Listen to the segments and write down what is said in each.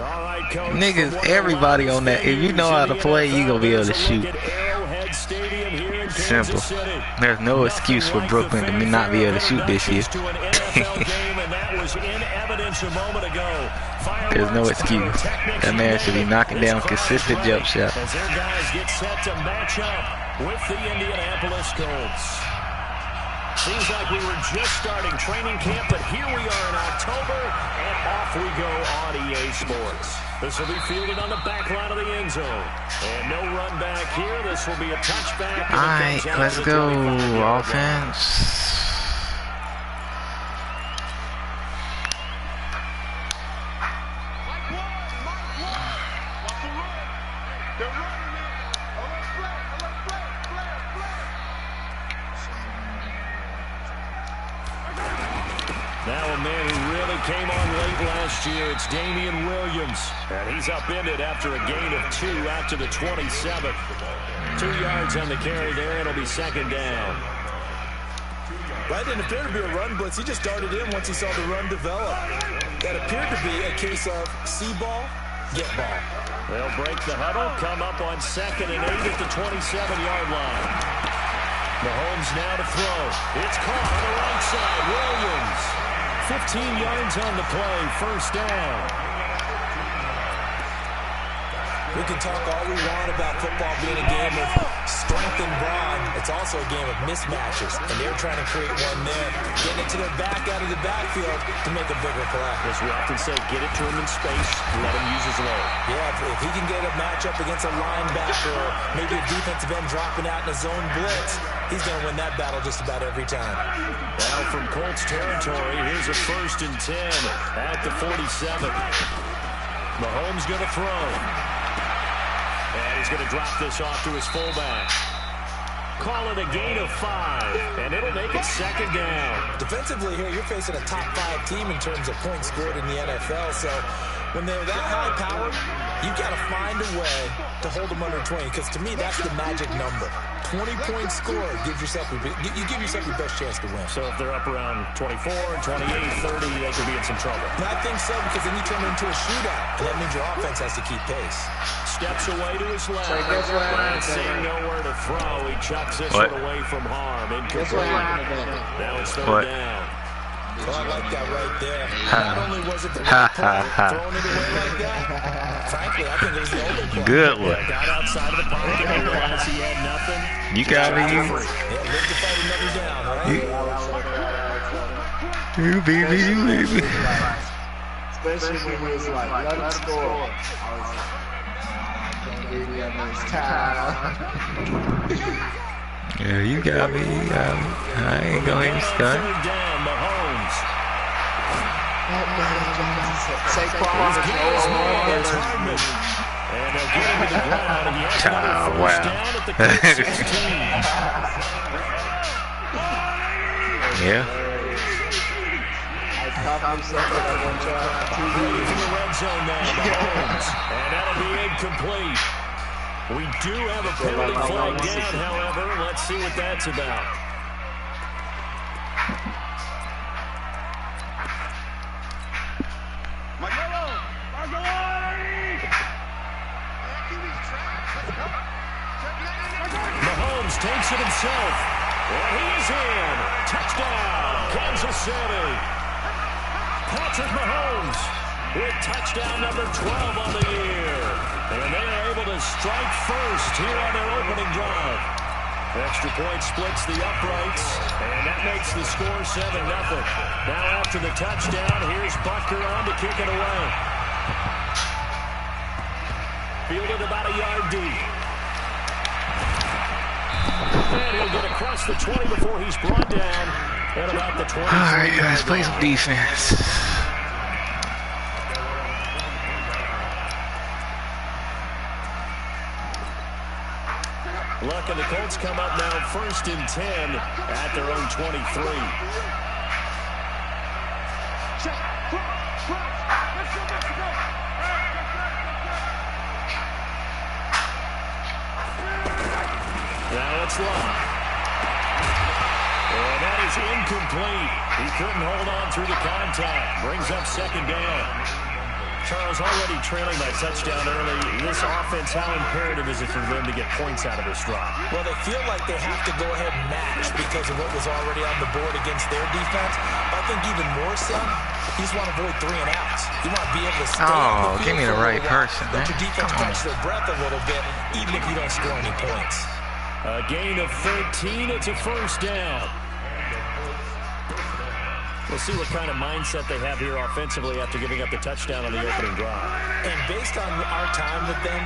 All right, Coach. Niggas, everybody on that. If you know how to play, you gonna be able to shoot. Simple. There's no excuse for Brooklyn to not be able to shoot this year. There's no excuse. That man should be knocking down consistent jump shots. As their guys get set to match up with the Indianapolis Colts. Seems like we were just starting training camp, but here we are in October, and off we go on EA Sports. This will be fielded on the back line of the end zone. And no run back here. This will be a touchback. All right, let's go, offense. Now a man who really came on late last year, it's Damian Williams. And he's upended after a gain of 2 out to the 27th. 2 yards on the carry there. It'll be second down. Right, didn't appear to be a run blitz. He just darted in once he saw the run develop. That appeared to be a case of see ball, get ball. They'll break the huddle, come up on 2nd and 8 at the 27-yard line. Mahomes now to throw. It's caught on the right side. Williams. 15 yards on the play. First down. We can talk all we want about football being a game of strength and brawn. It's also a game of mismatches, and they're trying to create one there, getting it to their back out of the backfield to make a bigger play. As we often say, get it to him in space, let him use his leg. Yeah, if he can get a matchup against a linebacker or maybe a defensive end dropping out in a zone blitz, he's going to win that battle just about every time. Now from Colts territory, here's a 1st and 10 at the 47. Mahomes going to throw. And he's going to drop this off to his fullback. Call it a gain of 5, and it'll make it second down. Defensively here, you're facing a top 5 team in terms of points scored in the NFL, so when they're that high powered, you've got to find a way to hold them under 20, because to me, that's the magic number. 20 points scored gives yourself you give yourself your best chance to win. So if they're up around 24, 28, 30, they could be in some trouble. I think so, because then you turn it into a shootout, and that means your offense has to keep pace. Steps away to his left. And seeing nowhere to throw, he chucks this one away from harm. Incomplete. Now it's third down. Well, I like that right there. Not only was it the right play, throwing it away like that, frankly, I think it was the only play. Good one. Got outside of the pocket, realized he had nothing. You got me. Yeah, live to fight another down, right? You baby, you baby. Especially when he was like, let him score. I was like, can't give you this time. Yeah, you got me, you got me. I ain't gonna even start. Third down, Mahomes. And they'll get him to the ground, and he has another first down at the Colts 16. Yeah. Ready for the red zone now, Mahomes. And that'll be incomplete. We do have a penalty flag down, however. Let's see what that's about. Mahomes takes it himself. And he is in. Touchdown, Kansas City. Patrick Mahomes with touchdown number 12 on the year. And they are able to strike first here on their opening drive. Extra point splits the uprights, and that makes the score 7-0. Now after the touchdown, here's Butker on to kick it away. Fielded about a yard deep. And he'll get across the 20 before he's brought down at about the 20. All right, guys, play some defense. Luck and the Colts come up now 1st and 10 at their own 23. Now it's Luck. And that is incomplete. He couldn't hold on through the contact. Brings up second down. Charles, already trailing by touchdown early. This offense, how imperative is it for them to get points out of this drive? Well, they feel like they have to go ahead and match because of what was already on the board against their defense. I think even more so, you just want to avoid 3 and outs. You want to be able to stay on the field give me the right person, man. Let your defense catch their breath a little bit, even if you don't score any points. A gain of 13. It's a first down. We'll see what kind of mindset they have here offensively after giving up the touchdown on the opening drive. And based on our time with them,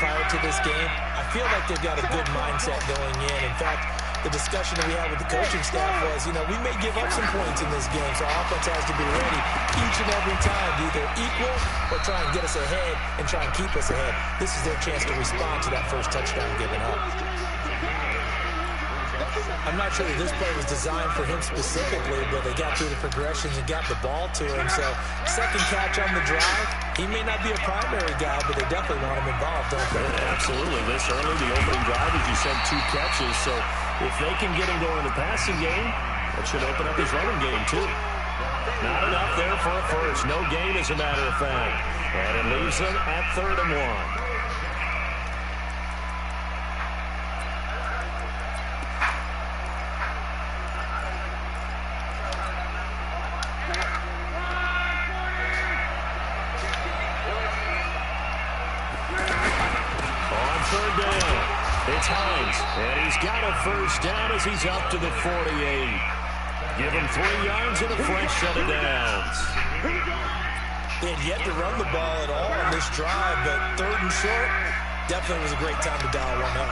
prior to this game, I feel like they've got a good mindset going in. In fact, the discussion that we had with the coaching staff was, we may give up some points in this game, so our offense has to be ready each and every time to either equal or try and get us ahead and try and keep us ahead. This is their chance to respond to that first touchdown given up. I'm not sure that this play was designed for him specifically, but they got through the progressions and got the ball to him. So, second catch on the drive. He may not be a primary guy, but they definitely want him involved, don't they? Absolutely. This early, the opening drive, as you said, 2 catches. So, if they can get him going in the passing game, that should open up his running game, too. Not enough there for a first. No gain, as a matter of fact. And it leaves them at 3rd and 1. It's Hines, and he's got a first down as he's up to the 48. Give him 3 yards and a fresh set of downs. They had yet to run the ball at all on this drive, but 3rd and short, definitely was a great time to dial one up.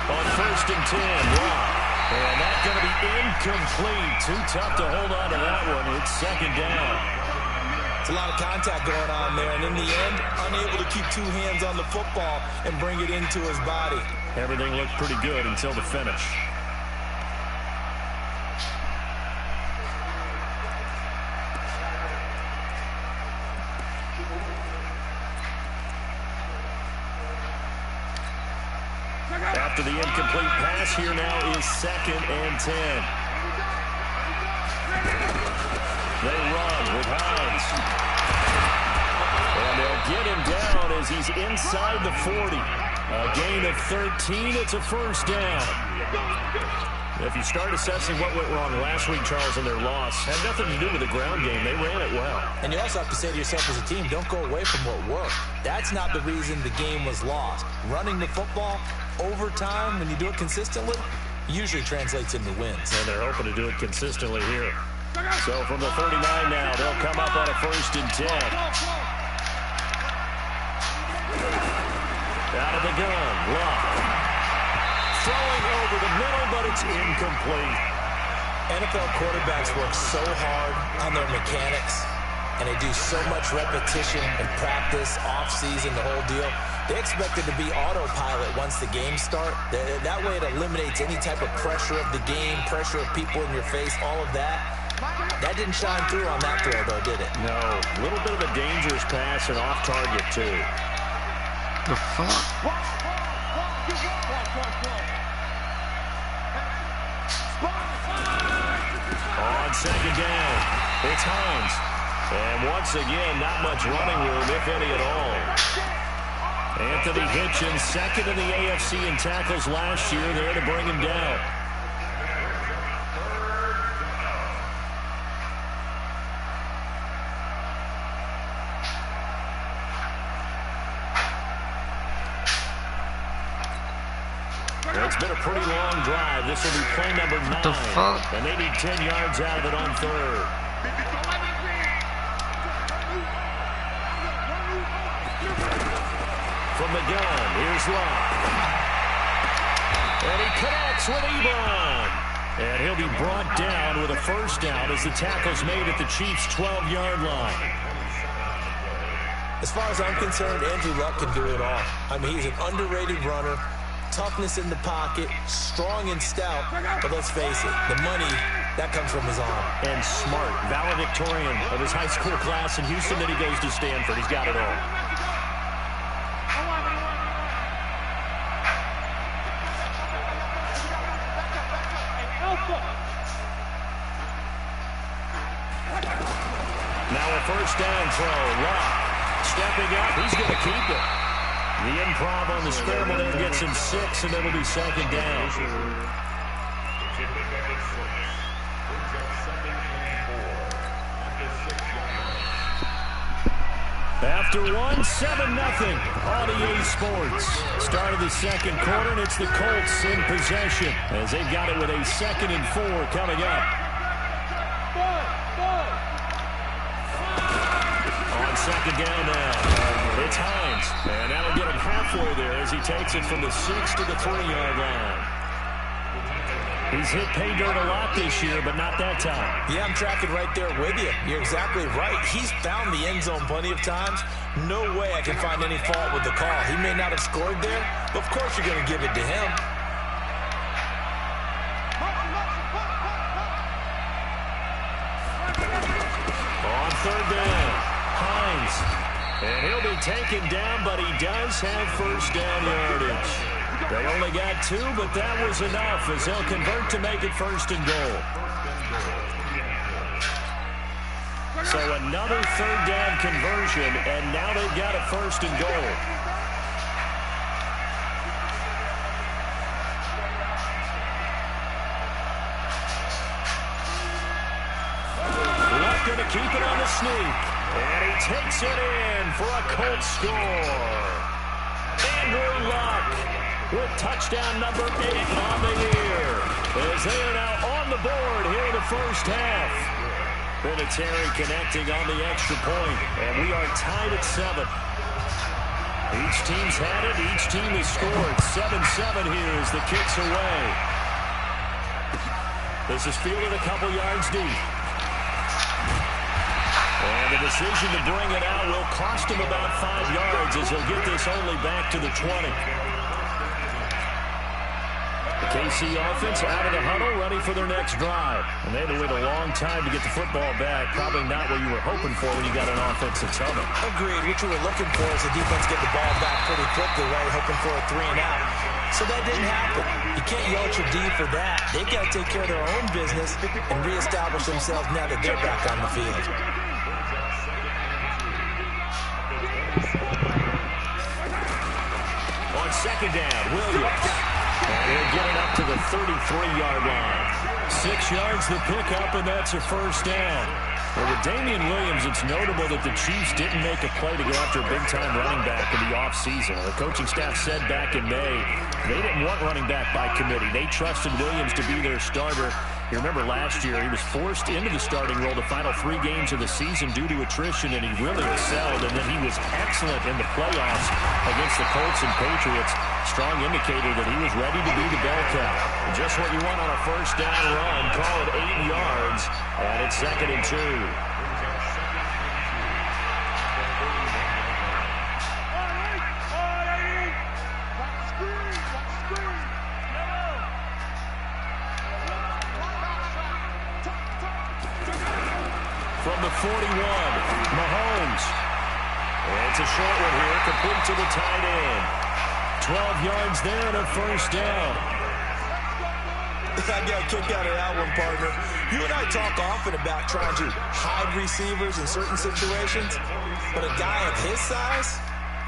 On 1st and 10, Rock. And that's going to be incomplete. Too tough to hold on to that one. It's 2nd down. It's a lot of contact going on there, and in the end, unable to keep 2 hands on the football and bring it into his body. Everything looked pretty good until the finish. After the incomplete pass, here now is 2nd and 10. They run with Hines. And they'll get him down as he's inside the 40. A gain of 13. It's a first down. If you start assessing what went wrong last week, Charles, in their loss, had nothing to do with the ground game. They ran it well. And you also have to say to yourself as a team, don't go away from what worked. That's not the reason the game was lost. Running the football over time, when you do it consistently, usually translates into wins. And they're hoping to do it consistently here. So from the 39 now, they'll come up on a 1st and 10. Out of the gun, Love. Throwing over the middle, but it's incomplete. NFL quarterbacks work so hard on their mechanics, and they do so much repetition and practice, off-season, the whole deal. They expect it to be autopilot once the games start. That way it eliminates any type of pressure of the game, pressure of people in your face, all of that. That didn't shine through on that throw, though, did it? No. A little bit of a dangerous pass and off target, too. The fuck? On 2nd down, it's Hines. And once again, not much running room, if any at all. Anthony Hitchens, 2nd in the AFC in tackles last year, there to bring him down. It's been a pretty long drive. This will be play number 9. What the fuck? And they need 10 yards out of it on 3rd. From the gun, here's Love. And he connects with Ebron. And he'll be brought down with a first down as the tackle's made at the Chiefs' 12-yard line. As far as I'm concerned, Andrew Luck can do it all. I mean, he's an underrated runner. Toughness in the pocket, strong and stout, but let's face it, the money, that comes from his arm. And smart, valedictorian of his high school class in Houston, then he goes to Stanford. He's got it all. Now a first down throw. Luck stepping up. He's going to keep it. The improv on the scramble there gets him 6, and it'll be second down. After 1, 7-0 on EA Sports. Start of the second quarter, and it's the Colts in possession as they've got it with a 2nd and 4 coming up. On second down now, it's Hines, and that'll get him halfway there as he takes it from the 6 to the 3-yard line. He's hit pay dirt a lot this year, but not that time. Yeah, I'm tracking right there with you. You're exactly right. He's found the end zone plenty of times. No way I can find any fault with the call. He may not have scored there, but of course you're going to give it to him. On third down, Hines. And he'll be taken down, but he does have first down yardage. They only got 2, but that was enough as they'll convert to make it 1st and goal. So another third down conversion, and now they've got a 1st and goal. Luck going to keep it on the sneak, and he takes it in for a Colts score. Andrew Luck with touchdown number 8 on the year, as they are now on the board here in the first half. Vinatieri connecting on the extra point, and we are tied at 7. Each team's had it. Each team has scored. 7-7 here as the kick's away. This is fielded a couple yards deep. And the decision to bring it out will cost him about 5 yards as he'll get this only back to the 20. The KC offense out of the huddle, ready for their next drive. And they had to wait a long time to get the football back. Probably not what you were hoping for when you got an offense that's humming. Agreed. What you were looking for is the defense get the ball back pretty quickly, right? Hoping for a 3 and out. So that didn't happen. You can't yell at your D for that. They've got to take care of their own business and reestablish themselves now that they're back on the field. On second down, Williams. And he'll get it up to the 33-yard line. 6 yards to pick up, and that's a first down. Well, with Damian Williams, it's notable that the Chiefs didn't make a play to go after a big-time running back in the offseason. The coaching staff said back in May they didn't want running back by committee. They trusted Williams to be their starter. You remember last year, he was forced into the starting role the final 3 games of the season due to attrition, and he really excelled. And then he was excellent in the playoffs against the Colts and Patriots. Strong indicator that he was ready to be the bell cow. Just what you want on a first down run. Call it 8 yards, and it's 2nd and 2. From the 41, Mahomes. And it's a short one here, complete to the tight end. 12 yards there and a first down. I got a kick out of that one, partner. You and I talk often about trying to hide receivers in certain situations, but a guy of his size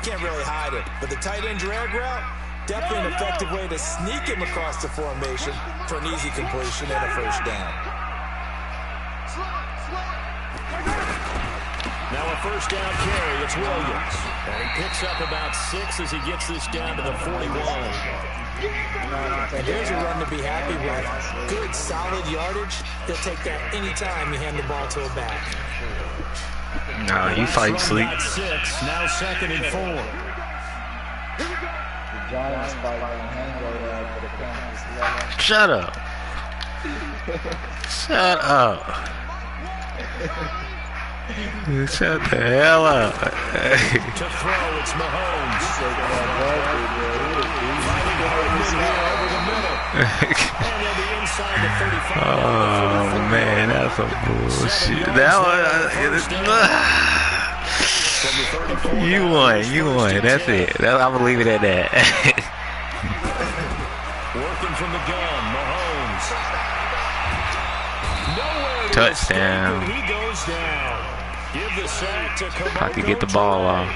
can't really hide it. But the tight end drag route, definitely an effective way to sneak him across the formation for an easy completion and a first down. Now a first down carry, it's Williams. And he picks up about 6 as he gets this down to the 41. And there's a run to be happy with. Good, solid yardage. He'll take that anytime you hand the ball to a back. No, you fight sleep. 6, now 2nd and 4. The Giants fight on hangover for the Panthers. Shut up. Shut up. Shut the hell up. To throw, it's Mahomes. Over the middle. And they'll be inside the 35. Oh, man, that's a bullshit. You won. That's it. I'm going to leave it at that. Working from the gun, Mahomes. Nowhere to Touchdown. He goes down. Give the sack to If I could get the ball off.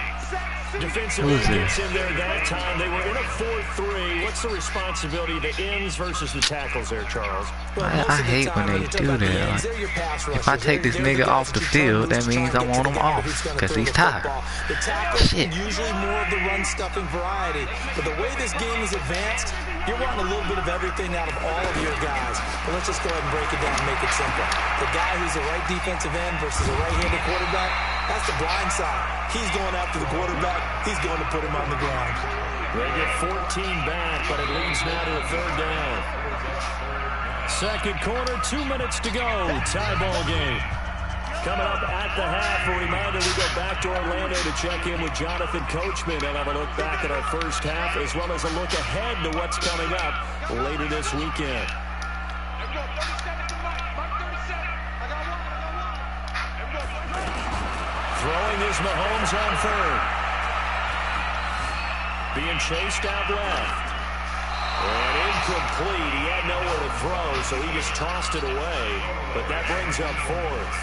Defensively Who's gets this? in there that time. They were in a 4-3. What's the responsibility of the ends versus the tackles there, Charles? I hate when they do that. Like, if I take this nigga off the field, that means I want him off because he's tired. The tackles Shit. usually more of the run-stuffing variety, but the way this game is advanced, you're wanting a little bit of everything out of all of your guys. But let's just go ahead and break it down and make it simple. The guy who's a right defensive end versus a right-handed quarterback, that's the blind side. He's going after the quarterback. He's going to put him on the ground. They get 14 back, but it leads now to a 3rd down. Second quarter, 2 minutes to go. Tie ball game. Coming up at the half, a reminder we go back to Orlando to check in with Jonathan Coachman and have a look back at our first half as well as a look ahead to what's coming up later this weekend. Throwing is Mahomes on 3rd. Being chased out left. And incomplete. He had nowhere to throw, so he just tossed it away. But that brings up 4th.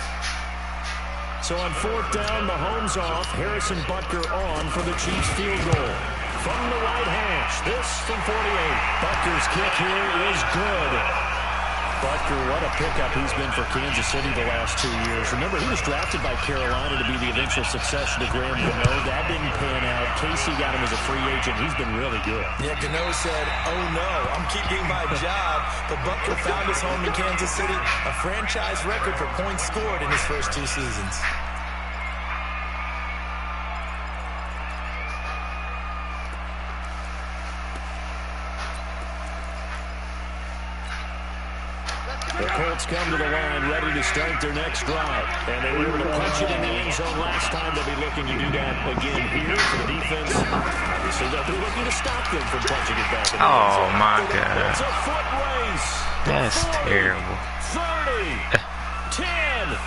So on 4th down, Mahomes off. Harrison Butker on for the Chiefs field goal. From the right hash, this from 48. Butker's kick here is good. Butker, what a pickup he's been for Kansas City the last 2 years. Remember, he was drafted by Carolina to be the eventual successor to Graham Gano. That didn't pan out. Casey got him as a free agent. He's been really good. Yeah, Gano said, oh no, I'm keeping my job. But Butker found his home in Kansas City. A franchise record for points scored in his first 2 seasons. The Colts come to the line ready to start their next drive. And they were able to punch it in the end zone last time. They'll be looking to do that again here for the defense. Obviously, they'll be looking to stop them from punching it back in the end zone. Oh my God. It's a foot race. That's 40, terrible. 30, 10.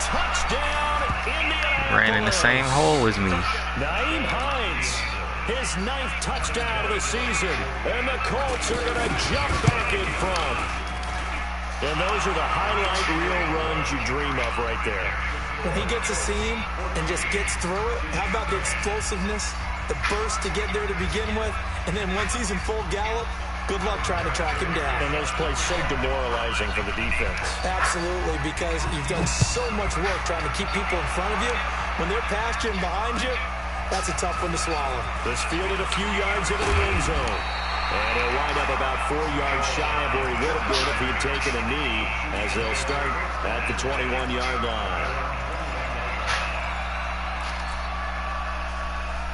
Touchdown, Indianapolis. Ran in the same hole as me. Nyheim Hines, his 9th touchdown of the season. And the Colts are going to jump back in front. And those are the highlight reel runs you dream of right there. When he gets a seam and just gets through it, how about the explosiveness, the burst to get there to begin with, and then once he's in full gallop, good luck trying to track him down. And those plays so demoralizing for the defense. Absolutely, because you've done so much work trying to keep people in front of you. When they're past you and behind you, that's a tough one to swallow. This fielded a few yards into the end zone. And he'll wind up about 4 yards shy of where he would have been if he had taken a knee, as they'll start at the 21-yard line.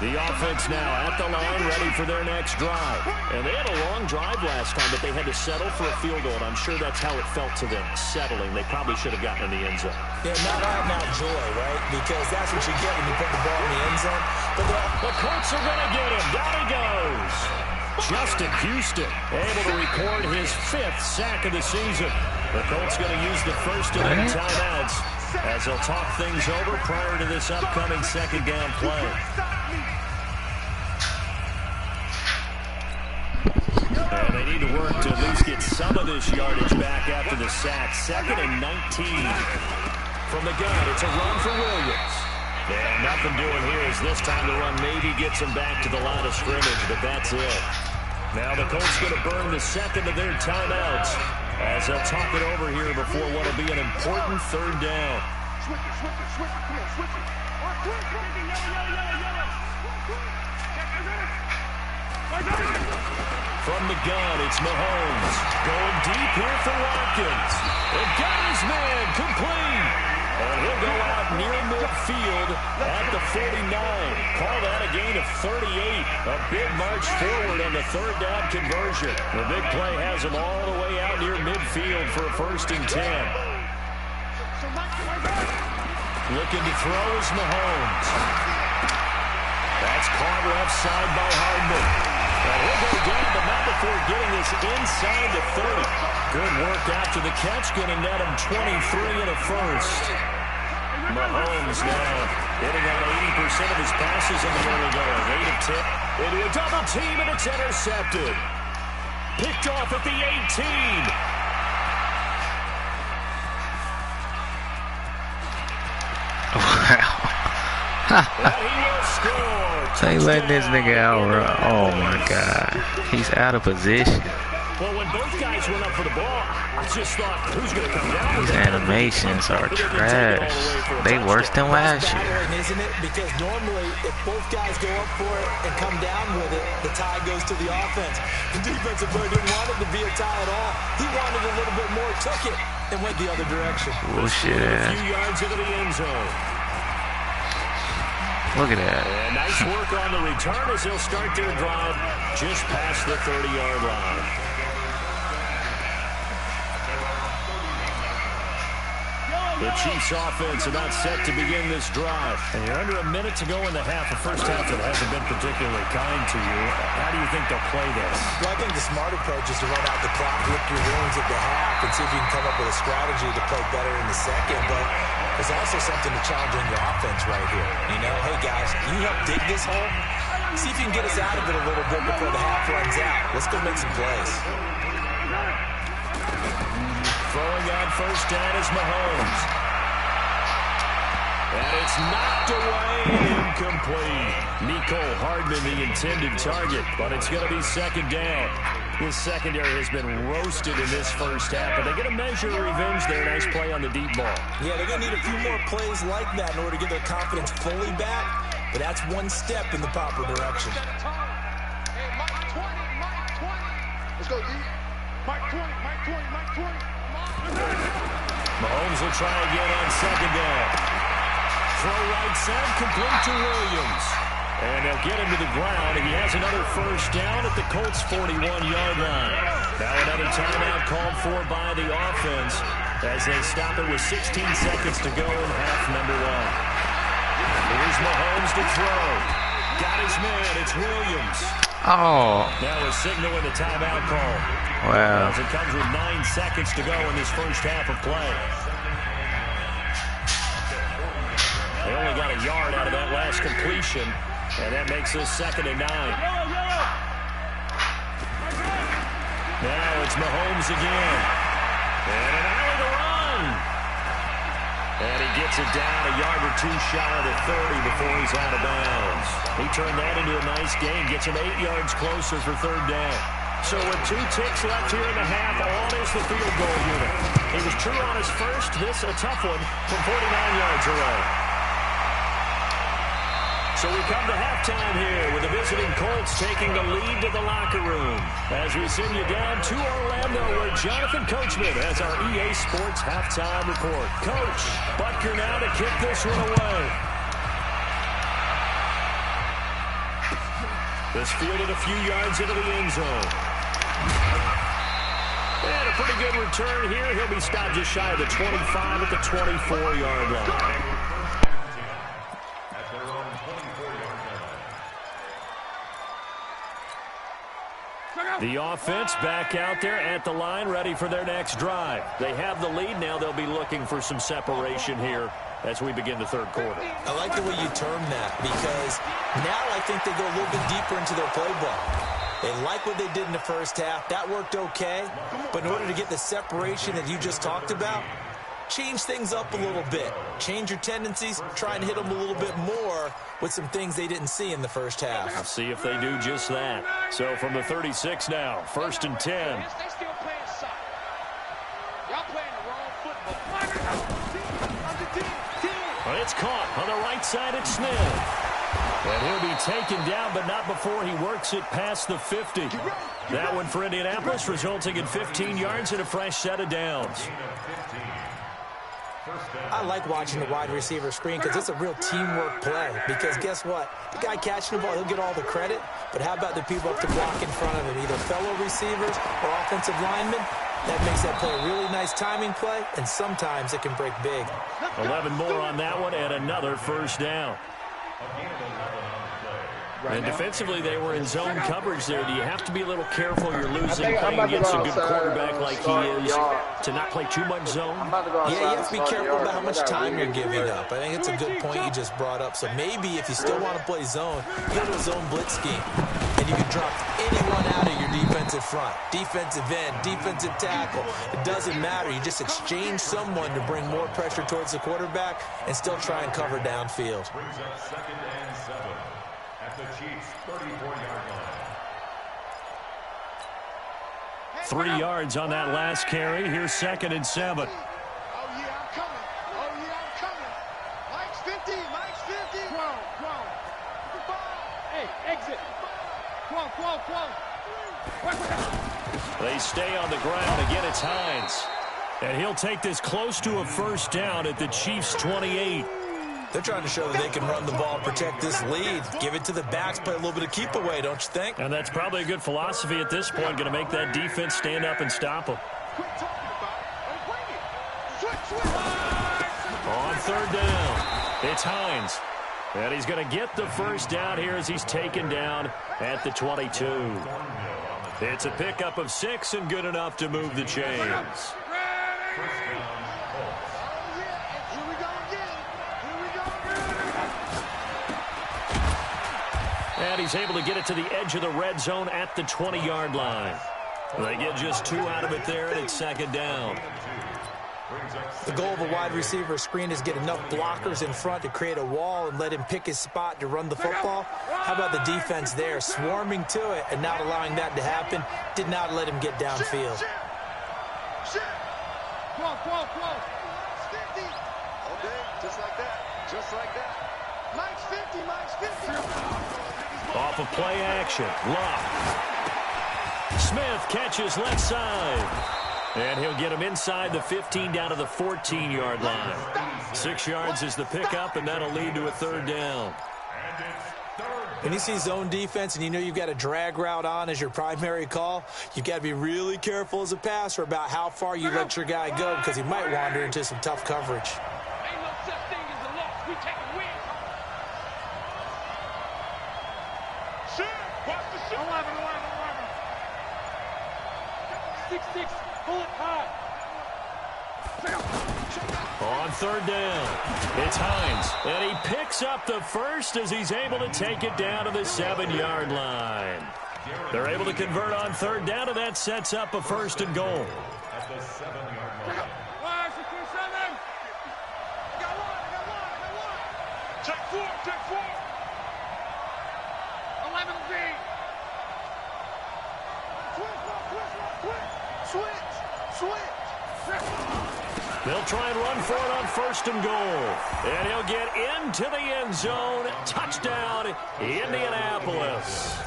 The offense now at the line, ready for their next drive. And they had a long drive last time, but they had to settle for a field goal. And I'm sure that's how it felt to them, settling. They probably should have gotten in the end zone. Yeah, not joy, right? Because that's what you get when you put the ball in the end zone. But the Colts are going to get him. Down he goes. Justin Houston able to record his 5th sack of the season. The Colts going to use the first of their timeouts as they'll talk things over prior to this upcoming 2nd down play. And they need to work to at least get some of this yardage back after the sack. 2nd and 19. From the gun, it's a run for Williams. And nothing doing here as this time the run maybe gets them back to the line of scrimmage, but that's it. Now the Colts going to burn the 2nd of their timeouts as they'll talk it over here before what will be an important 3rd down. From the gun, it's Mahomes. Going deep here for Watkins. And got his man complete. And he'll go out near midfield at the 49. Call that a gain of 38. A big march forward on the 3rd down conversion. The big play has him all the way out near midfield for a 1st and 10. Looking to throw is Mahomes. That's caught left side by Hardman. And he'll go down, but not before getting this inside the 30. Good work after the catch. Going to net him 23 and a 1st. Mahomes now hitting on 80% of his passes in the early going. 8 of 10 into a double team, and it's intercepted. Picked off at the 18. will score. They letting this nigga out. Oh my God. He's out of position. Well, when both guys went up for the ball, I just thought, who's going to come down? These animations are trash. They worse than last year. Isn't it? Because normally, if both guys go up for it and come down with it, the tie goes to the offense. The defensive player didn't want it to be a tie at all. He wanted a little bit more, took it, and went the other direction. Bullshit A ass. few yards into the end zone. Look at that. And nice work on the return as they'll start their drive just past the 30-yard line. The Chiefs offense about set to begin this drive. And you're under a minute to go in the half. The first half that hasn't been particularly kind to you. How do you think they'll play this? Well, I think the smart approach is to run out the clock, lick your wounds at the half, and see if you can come up with a strategy to play better in the second. But there's also something to challenging your offense right here. You know, hey, guys, you help dig this hole. See if you can get us out of it a little bit before the half runs out. Let's go make some plays. Throwing on first down is Mahomes. And it's knocked away and incomplete. Mecole Hardman, the intended target, but it's going to be second down. This secondary has been roasted in this first half, but they get a measure of revenge there. Nice play on the deep ball. Yeah, they're going to need a few more plays like that in order to get their confidence fully back, but that's one step in the proper direction. Let's go, D. Mike 20, Mike 20, Mike 20. Mahomes will try again on second down. Throw right side, complete to Williams. And they'll get him to the ground, and he has another first down at the Colts' 41-yard line. Now another timeout called for by the offense as they stop it with 16 seconds to go in half number one. Here's Mahomes to throw. Got his man. It's Williams. Oh. Now a signal in the timeout call. Wow. As it comes with 9 seconds to go in this first half of play. They only got a yard out of that last completion, and that makes this 2nd and 9. Now it's Mahomes again. And an alley to run. And he gets it down a yard or two shy of the 30 before he's out of bounds. He turned that into a nice gain, gets him 8 yards closer for third down. So with 2 ticks left here in the half, on is the field goal unit. He was true on his first, this a tough one from 49 yards away. So we come to halftime here with the visiting Colts taking the lead to the locker room. As we send you down to Orlando where Jonathan Coachman has our EA Sports halftime report. Coach, Butker now to kick this one away. This fielded a few yards into the end zone. And a pretty good return here. He'll be stopped just shy of the 25 at the 24-yard line. The offense back out there at the line, ready for their next drive. They have the lead. Now they'll be looking for some separation here as we begin the third quarter. I like the way you term that because now I think they go a little bit deeper into their playbook. They like what they did in the first half. That worked okay. But in order to get the separation that you just talked about, change things up a little bit. Change your tendencies. Try and hit them a little bit more with some things they didn't see in the first half. I'll see if they do just that. So from the 36 now, 1st and 10. They still playing soccer. Y'all playing the wrong football. Well, it's caught on the right side at Smith. And he'll be taken down, but not before he works it past the 50. That one for Indianapolis, resulting in 15 yards and a fresh set of downs. I like watching the wide receiver screen because it's a real teamwork play. Because guess what? The guy catching the ball, he'll get all the credit. But how about the people up to block in front of him, either fellow receivers or offensive linemen? That makes that play a really nice timing play, and sometimes it can break big. 11 more on that one and another first down. And defensively, they were in zone coverage there. Do you have to be a little careful? You're losing playing against a good quarterback like he is to not play too much zone? Yeah, you have to be careful about how much time you're giving up. I think it's a good point you just brought up. So maybe if you still want to play zone, go to a zone blitz scheme. and you can drop anyone out of your defensive front. Defensive end, defensive tackle. It doesn't matter. You just exchange someone to bring more pressure towards the quarterback and still try and cover downfield. Brings up 2nd and 7 at the Chiefs' 34-yard line. 3 yards on that last carry. Here's 2nd and 7. Oh, yeah, I'm coming. Oh, yeah, I'm coming. Mike's 50. Mike's 50. Whoa. Hey, exit. Whoa. They stay on the ground. Again, it's Hines. And he'll take this close to a first down at the Chiefs' 28. They're trying to show that they can run the ball, protect this lead. Give it to the backs, play a little bit of keep away, don't you think? And that's probably a good philosophy at this point. Going to make that defense stand up and stop them. Quit talking about it. Bring it. Switch. On 3rd down, it's Hines. And he's going to get the first down here as he's taken down at the 22. It's a pickup of 6 and good enough to move the chains. And he's able to get it to the edge of the red zone at the 20-yard line. They get just 2 out of it there, and it's 2nd down. The goal of a wide receiver screen is get enough blockers in front to create a wall and let him pick his spot to run the football. How about the defense there, swarming to it and not allowing that to happen? Did not let him get downfield. Whoa. 50. Okay, just like that. Mike's 50. Off of play action. Lock. Smith catches left side. And he'll get him inside the 15 down to the 14-yard line. 6 yards is the pickup, and that'll lead to a 3rd down. When you see zone defense and you know you've got a drag route on as your primary call, you've got to be really careful as a passer about how far you let your guy go because he might wander into some tough coverage. Ain't no such thing as a loss. We take a win. Shoot. Watch the shoot. 11. 6-6. Pull it high. On 3rd down, it's Hines. And he picks up the first as he's able to take it down to the 7-yard line. They're able to convert on 3rd down, and that sets up a 1st and goal. At the 7-yard line. Got one. Check 4. 11 V. Switch. They'll try and run for it on 1st and goal. And he'll get into the end zone. Touchdown, Indianapolis.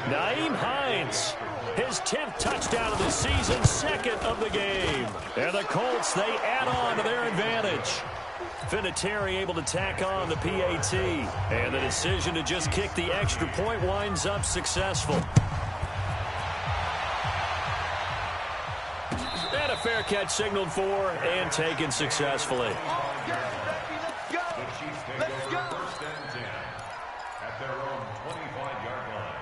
Nyheim Hines, his 10th touchdown of the season, 2nd of the game. And the Colts, they add on to their advantage. Vinatieri able to tack on the PAT. And the decision to just kick the extra point winds up successful. And a fair catch signaled for and taken successfully. The Chiefs take over 1st and 10 at their own 25-yard line.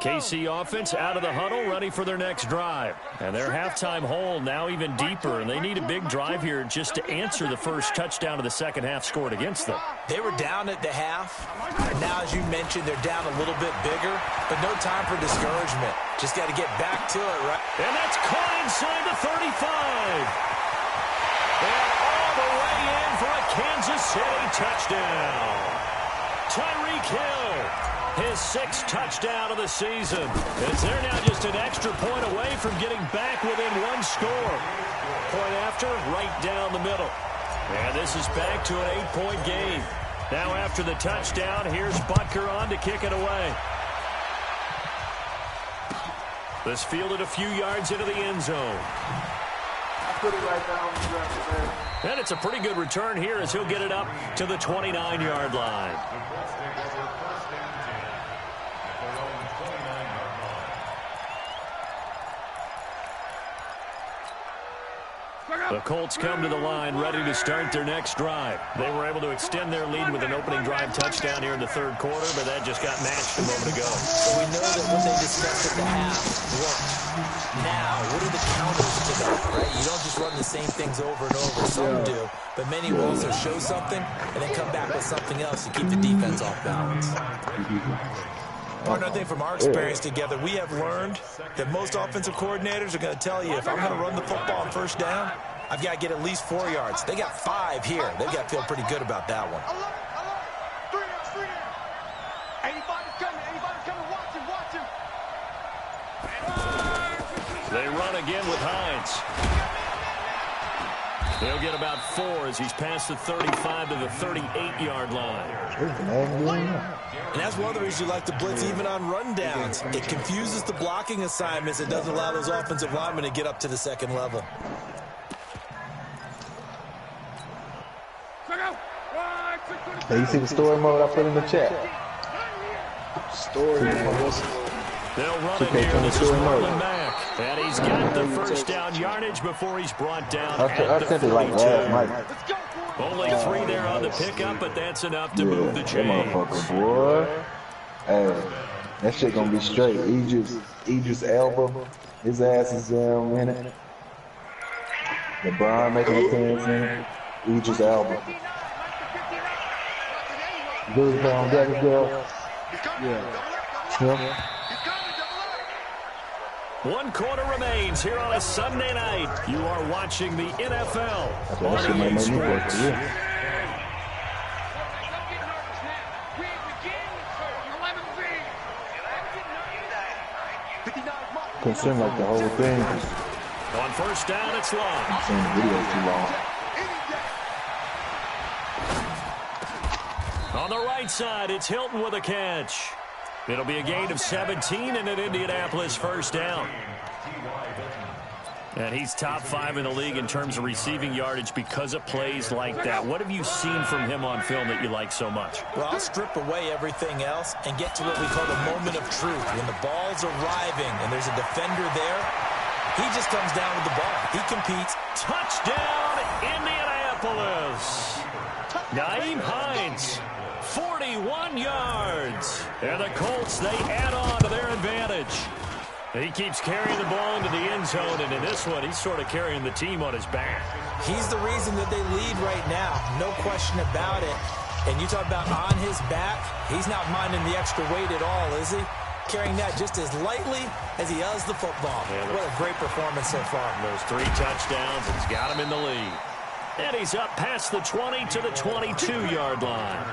KC offense out of the huddle, ready for their next drive. And their halftime hole now even deeper, and they need a big drive here just to answer the first touchdown of the second half scored against them. They were down at the half, and now, as you mentioned, they're down a little bit bigger, but no time for discouragement. Just got to get back to it, right? And that's caught inside the 35. And all the way in for a Kansas City touchdown. Tyreek Hill, his 6th touchdown of the season. As they're now just an extra point away from getting back within 1 score. Point after, right down the middle. And this is back to an 8-point game. Now after the touchdown, here's Butker on to kick it away. This fielded a few yards into the end zone. Put it right down the left there. And it's a pretty good return here as he'll get it up to the 29-yard line. The Colts come to the line ready to start their next drive. They were able to extend their lead with an opening drive touchdown here in the 3rd quarter, but that just got matched a moment ago. So we know that what they discussed at the half worked. Now, what are the counters to enough, right? You don't just run the same things over and over. Some do, but many will also show something and then come back with something else to keep the defense off balance. Partner, I think from our experience together, we have learned that most offensive coordinators are going to tell you, if I'm going to run the football on first down, I've got to get at least 4 yards. They got 5 here. They've got to feel pretty good about that one. They run again with Hines. He'll get about 4 as he's past the 35 to the 38-yard line. And that's one of the reasons you like to blitz even on rundowns. It confuses the blocking assignments. It doesn't allow those offensive linemen to get up to the second level. Hey, you see the story mode I put in the chat? Story mode. They'll run it here. This is Marlon Mack. And he's got the first down yardage before he's brought down at the 42. Only 3 there on the pickup, but that's enough to move the chains. Motherfucker, boy. Hey, that shit gonna be straight. Idris Elba, his ass is in it. LeBron making an appearance in it. Idris Elba. Good down, that girl. Yeah. 1 quarter remains here on a Sunday night. You are watching the NFL on EA Sports. Could seem like the whole thing. On first down, it's long. I'm saying the video's too long. On the right side, it's Hilton with a catch. It'll be a gain of 17 and an Indianapolis first down. And he's top 5 in the league in terms of receiving yardage because of plays like that. What have you seen from him on film that you like so much? Well, I'll strip away everything else and get to what we call the moment of truth. When the ball's arriving and there's a defender there, he just comes down with the ball. He competes. Touchdown, Indianapolis. Nyheim Hines. 41 yards. And the Colts, they add on to their advantage. He keeps carrying the ball into the end zone, and in this one, he's sort of carrying the team on his back. He's the reason that they lead right now. No question about it. And you talk about on his back, he's not minding the extra weight at all, is he? Carrying that just as lightly as he does the football. Yeah, what a great performance so far. Those 3 touchdowns, it's got him in the lead. And he's up past the 20 to the 22-yard line.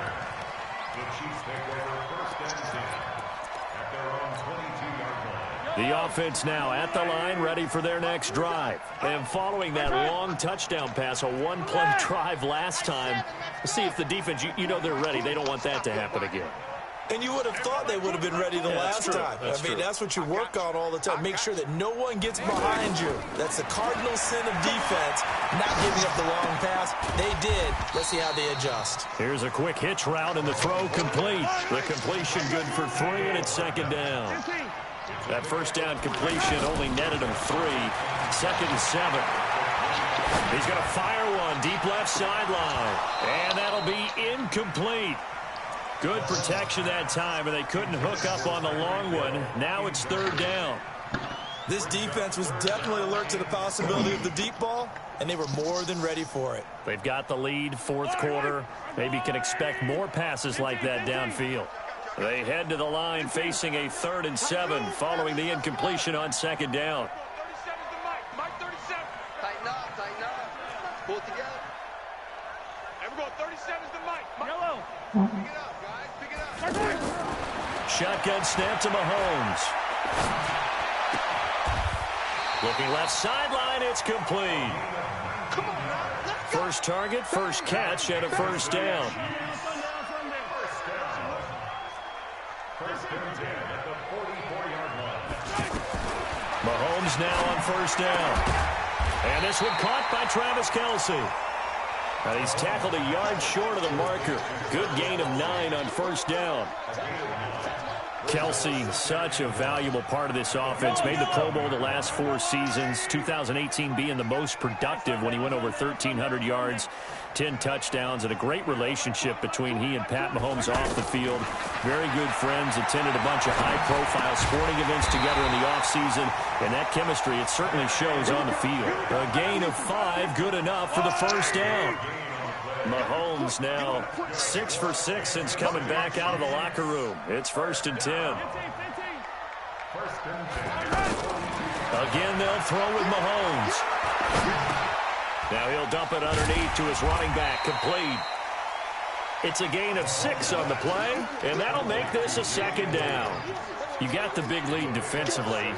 The offense now at the line, ready for their next drive. And following that long touchdown pass, a 1-play drive last time, let's see if the defense, you know they're ready. They don't want that to happen again. And you would have thought they would have been ready the last time. That's what you work on all the time. Make sure that no one gets behind you. That's the cardinal sin of defense, not giving up the long pass. They did. Let's see how they adjust. Here's a quick hitch route, and the throw complete. The completion good for 3, and it's second down. That first down completion only netted him 3. 2nd and 7. He's going to fire one deep left sideline, and that'll be incomplete. Good protection that time, and they couldn't hook up on the long one. Now it's 3rd down. This defense was definitely alert to the possibility of the deep ball, and they were more than ready for it. They've got the lead, 4th quarter. Maybe can expect more passes like that downfield. They head to the line facing a 3rd and 7 following the incompletion on 2nd down. 37's the mic. Mike 37. Tighten up. Pull it together. Everyone, 37's the mic. Yellow. Pick it up, guys. Pick it up. Shotgun snap to Mahomes. Looking left sideline, it's complete. First target, first catch, and a first down. Mahomes now on first down. And this one caught by Travis Kelce. And he's tackled a yard short of the marker. Good gain of 9 on first down. Kelsey, such a valuable part of this offense. Made the Pro Bowl the last 4 seasons. 2018 being the most productive when he went over 1,300 yards, 10 touchdowns, and a great relationship between he and Pat Mahomes off the field. Very good friends. Attended a bunch of high-profile sporting events together in the offseason. And that chemistry, it certainly shows on the field. A gain of 5, good enough for the first down. Mahomes now 6 for 6 since coming back out of the locker room. It's 1st and 10. Again, they'll throw with Mahomes. Now he'll dump it underneath to his running back, complete. It's a gain of 6 on the play, and that'll make this a 2nd down. You got the big lead defensively,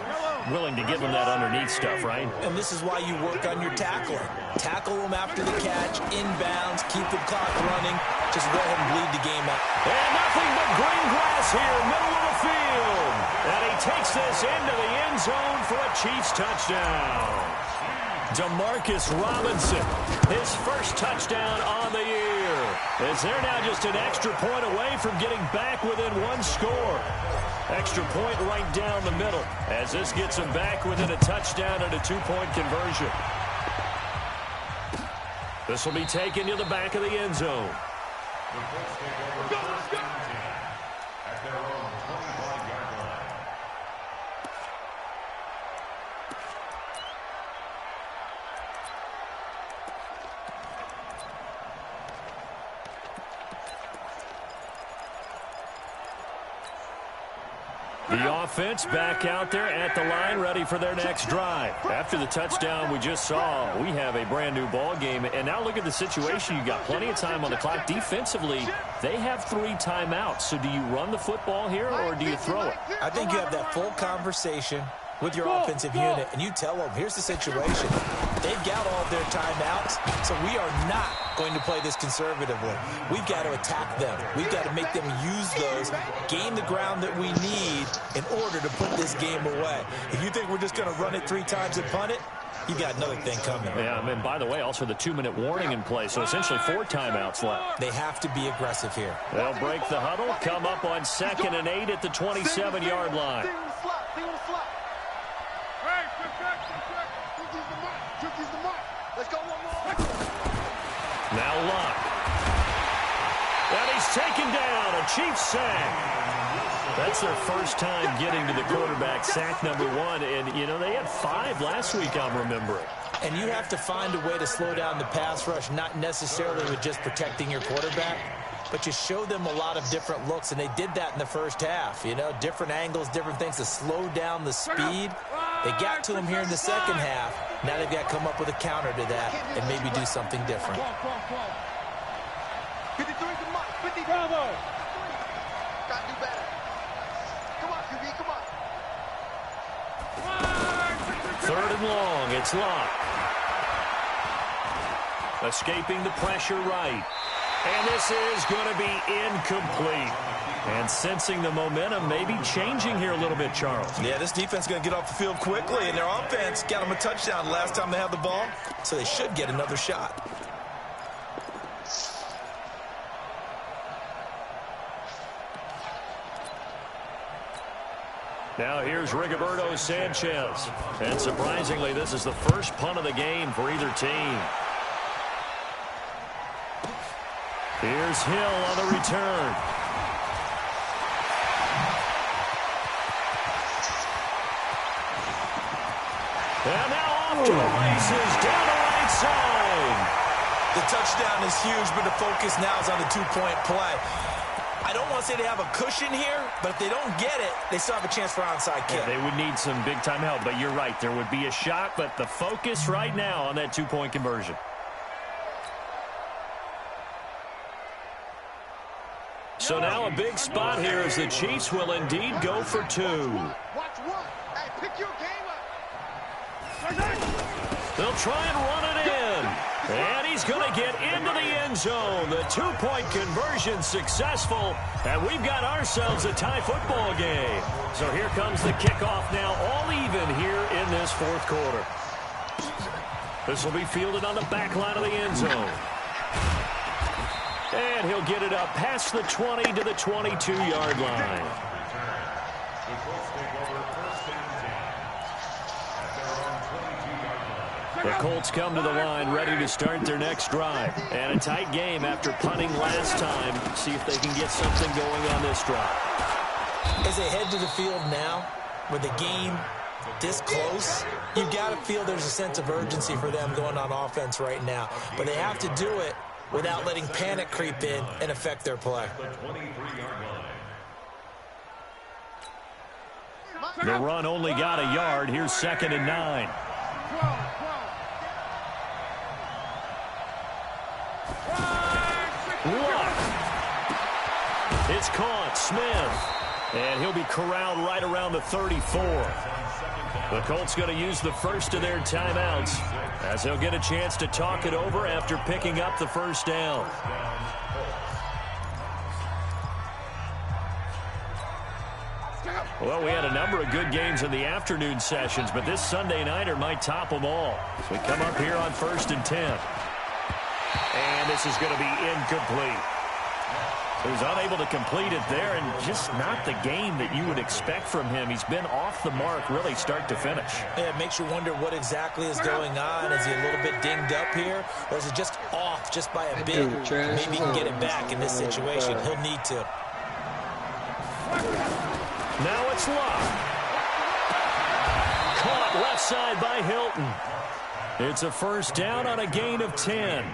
willing to give them that underneath stuff, right? And this is why you work on your tackling. Tackle them after the catch, inbounds, keep the clock running. Just go ahead and bleed the game out. And nothing but green grass here, middle of the field. And he takes this into the end zone for a Chiefs touchdown. Demarcus Robinson, his first touchdown on the year. As they're now just an extra point away from getting back within 1 score. Extra point right down the middle as this gets them back within a touchdown and a 2-point conversion. This will be taken to the back of the end zone. The offense back out there at the line, ready for their next drive. After the touchdown we just saw, we have a brand new ball game. And now look at the situation. You got plenty of time on the clock. Defensively, they have 3 timeouts. So do you run the football here or do you throw it? I think you have that full conversation with your offensive unit, and you tell them, here's the situation. They've got all of their timeouts, so we are not going to play this conservatively. We've got to attack them. We've got to make them use those, gain the ground that we need in order to put this game away. If you think we're just going to run it 3 times and punt it, you got another thing coming. Yeah, and by the way, also the 2-minute warning in play, so essentially 4 timeouts left. They have to be aggressive here. They'll break the huddle, come up on 2nd and 8 at the 27-yard line. Now Locke. And he's taken down. A Chiefs sack. That's their first time getting to the quarterback, sack number 1. And, you know, they had 5 last week, I'm remembering. And you have to find a way to slow down the pass rush, not necessarily with just protecting your quarterback, but you show them a lot of different looks, and they did that in the first half. You know, different angles, different things to slow down the speed. They got to him here in the second half. Now they've got to come up with a counter to that and maybe do something different. 53 to Mike. 50. Bravo. Got to do better. Come on, QB, come on. 3rd and long. It's Locke. Escaping the pressure right. And this is going to be incomplete. And sensing the momentum, maybe changing here a little bit, Charles. Yeah, this defense is going to get off the field quickly, and their offense got them a touchdown last time they had the ball, so they should get another shot. Now here's Rigoberto Sanchez. And surprisingly, this is the first punt of the game for either team. Here's Hill on the return. And now off to the races, down the right side. The touchdown is huge, but the focus now is on the 2-point play. I don't want to say they have a cushion here, but if they don't get it, they still have a chance for onside kick. Yeah, they would need some big-time help, but you're right. There would be a shot, but the focus right now on that 2-point conversion. So now a big spot here as the Chiefs will indeed go for 2. Watch one. Hey, pick your game up. They'll try and run it in. And he's going to get into the end zone. The 2-point conversion successful. And we've got ourselves a tie football game. So here comes the kickoff now, all even here in this 4th quarter. This will be fielded on the back line of the end zone. And he'll get it up past the 20 to the 22-yard line. The Colts come to the line ready to start their next drive. And a tight game after punting last time. See if they can get something going on this drive. As they head to the field now, with the game this close, you've got to feel there's a sense of urgency for them going on offense right now. But they have to do it without letting panic creep in and affect their play. The run only got a yard. Here's 2nd and 9. Luck. It's caught. Smith. And he'll be corralled right around the 34. The Colts going to use the first of their timeouts as he'll get a chance to talk it over after picking up the first down. Well, we had a number of good games in the afternoon sessions, but this Sunday nighter might top them all. So we come up here on 1st and 10. And this is going to be incomplete. He was unable to complete it there, and just not the game that you would expect from him. He's been off the mark really start to finish. Yeah, it makes you wonder what exactly is going on. Is he a little bit dinged up here, or is it just off just by a bit? Maybe he can get it back in this situation. He'll need to. Now it's Luck. Caught left side by Hilton. It's a first down on a gain of 10.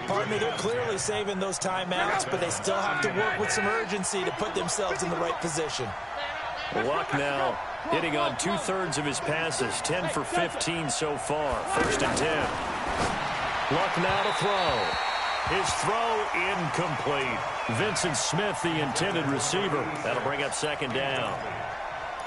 Partner, they're clearly saving those timeouts, but they still have to work with some urgency to put themselves in the right position. Luck now hitting on 2/3 of his passes, 10 for 15 so far. 1st and 10. Luck now to throw. His throw incomplete. Vincent Smith, the intended receiver. That'll bring up 2nd down.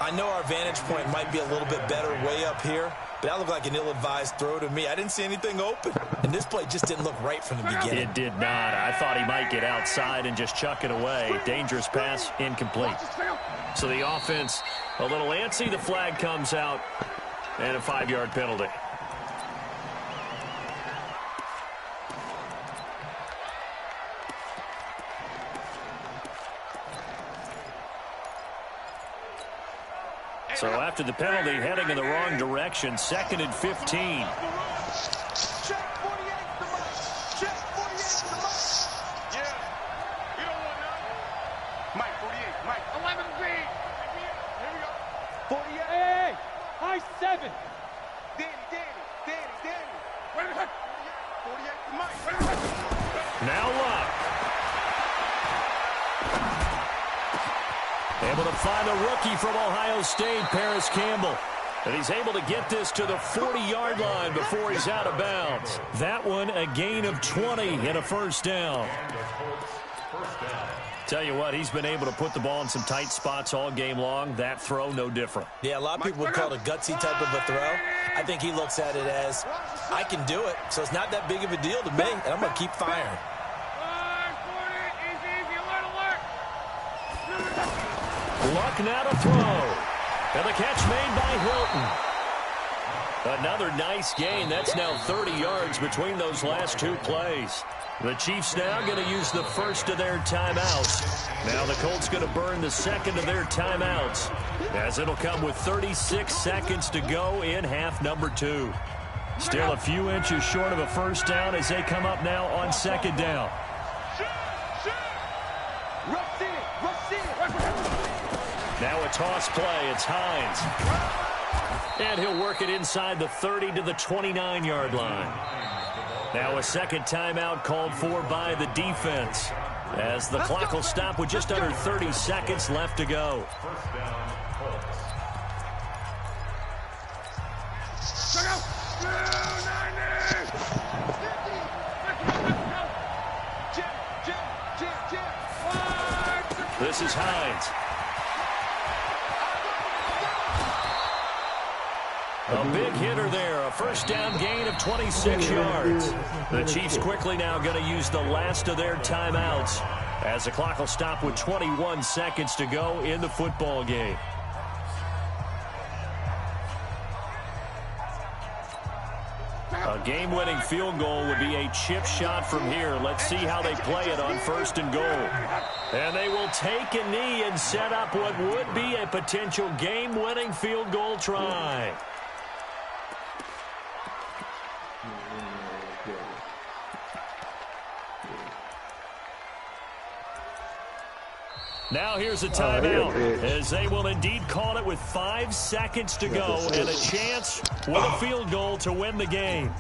I know our vantage point might be a little bit better way up here, but that looked like an ill-advised throw to me. I didn't see anything open, and this play just didn't look right from the beginning. It did not. I thought he might get outside and just chuck it away. Dangerous pass, incomplete. So the offense a little antsy. The flag comes out, and a 5-yard penalty. So after the penalty, heading in the wrong direction, 2nd and 15. Now Luck. Able to find the rookie from Ohio State, Paris Campbell. And he's able to get this to the 40-yard line before he's out of bounds. That one, a gain of 20 and a first down. Tell you what, he's been able to put the ball in some tight spots all game long. That throw, no different. Yeah, a lot of people would call it a gutsy type of a throw. I think he looks at it as, I can do it, so it's not that big of a deal to me, and I'm going to keep firing. Luck now to throw. And the catch made by Hilton. Another nice gain. That's now 30 yards between those last two plays. The Chiefs now going to use the first of their timeouts. Now the Colts going to burn the second of their timeouts, as it'll come with 36 seconds to go in half number 2. Still a few inches short of a first down as they come up now on 2nd down. Now a toss play. It's Hines. And he'll work it inside the 30 to the 29-yard line. Now a second timeout called for by the defense, as the clock will stop with just under 30 seconds left to go. This is Hines. A big hitter there, a first down gain of 26 yards. The Chiefs quickly now going to use the last of their timeouts, as the clock will stop with 21 seconds to go in the football game. A game-winning field goal would be a chip shot from here. Let's see how they play it on 1st and goal. And they will take a knee and set up what would be a potential game-winning field goal try. Now here's a timeout, as they will indeed call it with 5 seconds to go and a chance with a field goal to win the game.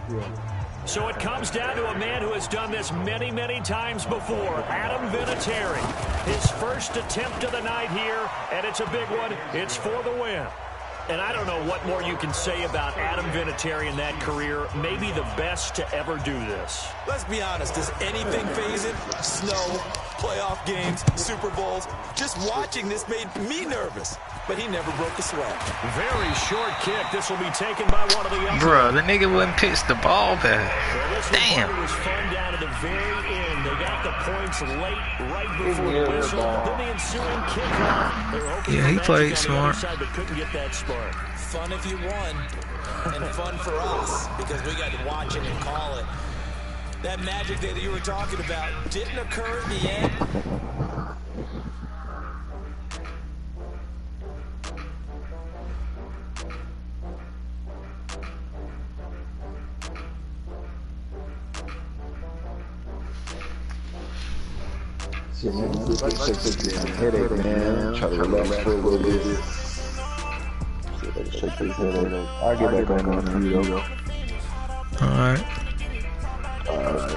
So it comes down to a man who has done this many, many times before, Adam Vinatieri. His first attempt of the night here, and it's a big one. It's for the win. And I don't know what more you can say about Adam Vinatieri in that career. Maybe the best to ever do this. Let's be honest. Does anything faze him? Snow, playoff games, Super Bowls. Just watching this made me nervous. But he never broke a sweat. Very short kick. This will be taken by one of the umpires. Bruh, the nigga wouldn't pitch the ball back. Well, damn. It was fun down to the very end. They got the points late, right before the whistle. Then the ensuing kickoff. Yeah, he played smart. Side, but couldn't get that spark. Fun if you won, and fun for us because we got to watch it and call it. That magic that you were talking about didn't occur at the end. Headache, man. Try to relax for a little bit. Shake this headache. I'll get back on you, though. Alright. Alright.